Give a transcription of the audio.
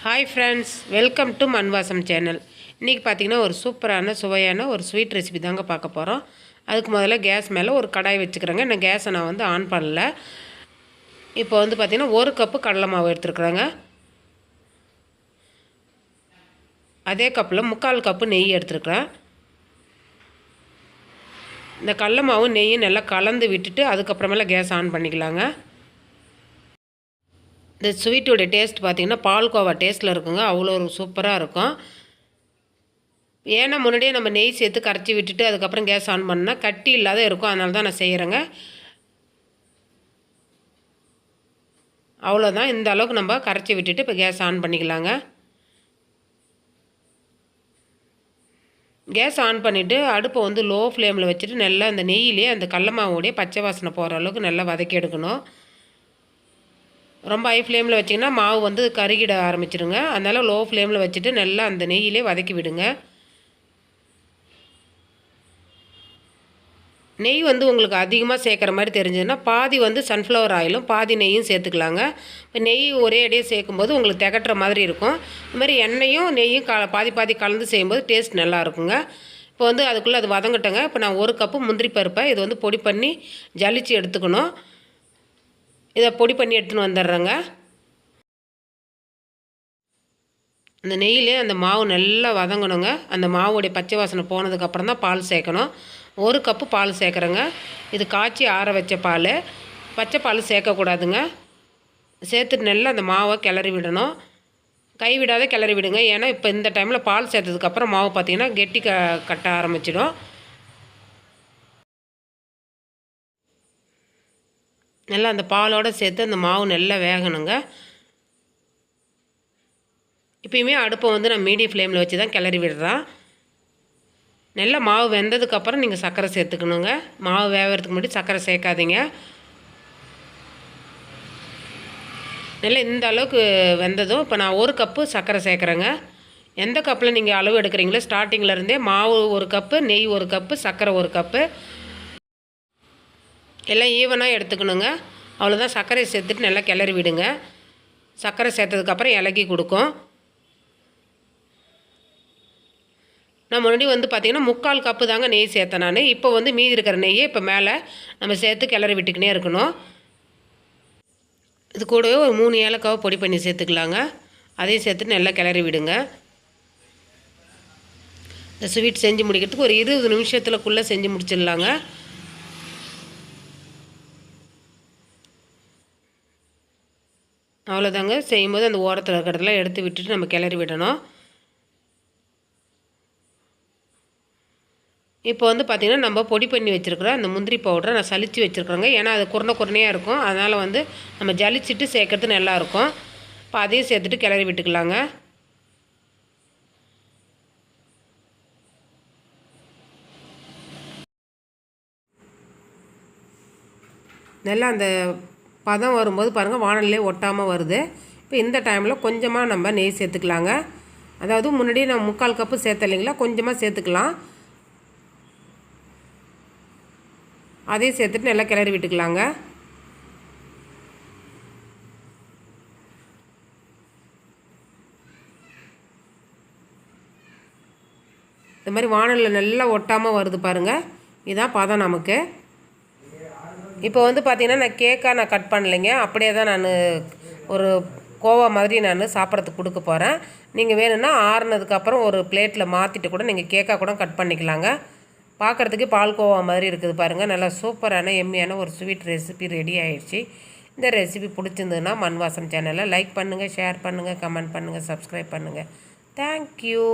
Hi friends, welcome to மண்வாசம் channel. இன்றைக்கி பார்த்திங்கன்னா ஒரு சூப்பரான சுவையான ஒரு ஸ்வீட் ரெசிபி தாங்க பார்க்க போகிறோம். அதுக்கு முதல்ல கேஸ் மேலே ஒரு கடாய் வச்சுக்கிறேங்க. இந்த கேஸை நான் ஆன் பண்ணல. இப்போ பார்த்திங்கன்னா 1 கப்பு கடலை மாவு எடுத்துருக்குறேங்க. அதே கப்பில் 3/4 கப்பு நெய் எடுத்துருக்குறேன். இந்த கடலை மாவு நெய்யும் நல்லா கலந்து விட்டுட்டு அதுக்கப்புறமேல கேஸ் ஆன் பண்ணிக்கலாங்க. இந்த ஸ்வீட்டோடைய டேஸ்ட் பார்த்திங்கன்னா பால்கோவா டேஸ்ட்டில் இருக்குங்க. அவ்வளோ ஒரு சூப்பராக இருக்கும். ஏன்னா முன்னாடியே நம்ம நெய் சேர்த்து கரைச்சி விட்டுட்டு அதுக்கப்புறம் கேஸ் ஆன் பண்ணால் கட்டி இல்லாத இருக்கும். அதனால தான் நான் செய்கிறேங்க. அவ்வளோதான். இந்த அளவுக்கு நம்ம கரைச்சி விட்டுட்டு இப்போ கேஸ் ஆன் பண்ணிக்கலாங்க. கேஸ் ஆன் பண்ணிவிட்டு அடுப்பை லோ ஃப்ளேமில் வச்சுட்டு நல்லா அந்த நெய்யிலே அந்த கடல மாவோடைய பச்சை வாசனை போகிற அளவுக்கு நல்லா வதக்கி எடுக்கணும். ரொம்ப ஹை ஃப்ளேமில் வச்சிங்கன்னா மாவு கருகிட ஆரம்பிச்சிடுங்க. அதனால் லோ ஃப்ளேமில் வச்சுட்டு நல்லா அந்த நெய்யிலே வதக்கி விடுங்க. நெய் உங்களுக்கு அதிகமாக சேர்க்குற மாதிரி தெரிஞ்சதுன்னா பாதி சன்ஃப்ளவர் ஆயிலும் பாதி நெய்யும் சேர்த்துக்கலாங்க. இப்போ நெய் ஒரே அடியே சேர்க்கும்போது உங்களுக்கு திகட்டுற மாதிரி இருக்கும். இது மாதிரி எண்ணெயும் நெய்யும் பாதி பாதி கலந்து செய்யும்போது டேஸ்ட் நல்லா இருக்குங்க. இப்போ அதுக்குள்ளே அது வதங்கட்டங்க. இப்போ நான் 1 கப்பு முந்திரி பருப்பை இது பொடி பண்ணி ஜலிச்சு எடுத்துக்கணும். இதை பொடி பண்ணி எடுத்துன்னு வந்துடுறேங்க. அந்த நெய்யிலே அந்த மாவு நல்லா வதங்கணுங்க. அந்த மாவுடைய பச்சை வாசனை போனதுக்கப்புறம் தான் பால் சேர்க்கணும். 1 கப்பு பால் சேர்க்குறேங்க. இது காய்ச்சி ஆற வச்ச பால். பச்சை பால் சேர்க்கக்கூடாதுங்க. சேர்த்துட்டு நல்லா அந்த மாவை கிளறி விடணும். கைவிடாத கிளறி விடுங்க. ஏன்னா இப்போ இந்த டைமில் பால் சேர்த்ததுக்கப்புறம் மாவு பார்த்திங்கன்னா கெட்டி கட்ட ஆரம்பிச்சிடும். நல்லா அந்த பாலோடு சேர்த்து அந்த மாவு நல்லா வேகணுங்க. இப்போயுமே அடுப்பை நான் மீடியம் ஃப்ளேமில் வச்சு தான் கிளறி விடுறேன். நல்லா மாவு வெந்ததுக்கப்புறம் நீங்கள் சர்க்கரை சேர்த்துக்கணுங்க. மாவு வேகிறதுக்கு முன்னாடி சர்க்கரை சேர்க்காதீங்க. நல்லா இந்த அளவுக்கு வெந்ததும் இப்போ நான் 1 கப்பு சர்க்கரை சேர்க்குறேங்க. எந்த கப்பில் நீங்கள் அளவு எடுக்கிறீங்களோ ஸ்டார்டிங்கில் இருந்தே மாவு 1 கப்பு, நெய் 1 கப்பு, சர்க்கரை 1 கப்பு எல்லாம் ஈவனாக எடுத்துக்கணுங்க. அவ்வளோதான். சர்க்கரையை சேர்த்துட்டு நல்லா கிளறி விடுங்க. சர்க்கரை சேர்த்ததுக்கப்புறம் இலக்கி கொடுக்கும். நான் முன்னாடி பார்த்திங்கன்னா 3/4 கப்பு தாங்க நெய் சேர்த்தேன் நான். இப்போ மீதி இருக்கிற நெய்யை இப்போ மேலே நம்ம சேர்த்து கிளறி விட்டுக்கினே இருக்கணும். இது கூடவே ஒரு 3 ஏலக்காவை பொடி பண்ணி சேர்த்துக்கலாங்க. அதையும் சேர்த்துட்டு நல்லா கிளறி விடுங்க. இந்த ஸ்வீட் செஞ்சு முடிக்கிறதுக்கு ஒரு 20 நிமிஷத்துக்குள்ளே செஞ்சு முடிச்சிடலாங்க. அவ்வளோதாங்க. செய்யும்போது அந்த ஓரத்தில் இருக்கிறதெல்லாம் எடுத்து விட்டுட்டு நம்ம கிளறி விடணும். இப்போ பார்த்திங்கன்னா நம்ம பொடி பண்ணி வச்சுருக்குற அந்த முந்திரி பவுடரை நான் சலித்து வச்சுருக்குறேங்க. ஏன்னா அது குறையாக இருக்கும். அதனால் நம்ம ஜலிச்சுட்டு சேர்க்கறது நல்லாயிருக்கும். இப்போ அதையும் சேர்த்துட்டு கிளறி விட்டுக்கலாங்க. நல்லா அந்த பதம் வரும்போது பாருங்கள் வானல்லே ஒட்டாமல் வருது. இப்போ இந்த டைமில் கொஞ்சமாக நம்ம நெய் சேர்த்துக்கலாங்க. அதாவது முன்னாடியே நான் 3/4 கப்பு சேர்த்த இல்லைங்களா, கொஞ்சமாக சேர்த்துக்கலாம். அதையும் சேர்த்துட்டு நல்லா கிளறி விட்டுக்கலாங்க. இந்த மாதிரி வானலில் நல்லா ஒட்டாமல் வருது பாருங்கள். இதுதான் பதம் நமக்கு. இப்போ பார்த்திங்கன்னா நான் கேக்காக கட் பண்ணலைங்க. அப்படியே தான் நான் ஒரு கோவா மாதிரி நான் சாப்பிட்றதுக்கு கொடுக்க போகிறேன். நீங்கள் வேணும்னா ஆறுனதுக்கப்புறம் ஒரு பிளேட்டில் மாற்றிட்டு கூட நீங்கள் கேக்காக கூட கட் பண்ணிக்கலாங்க. பார்க்குறதுக்கு பால்கோவா மாதிரி இருக்குது பாருங்கள். நல்லா சூப்பரான எம்மியான ஒரு ஸ்வீட் ரெசிபி ரெடி ஆகிடுச்சு. இந்த ரெசிபி பிடிச்சிருந்ததுன்னா மண்வாசம் சேனலை லைக் பண்ணுங்கள், ஷேர் பண்ணுங்கள், கமெண்ட் பண்ணுங்கள், சப்ஸ்கிரைப் பண்ணுங்கள். தேங்க்யூ.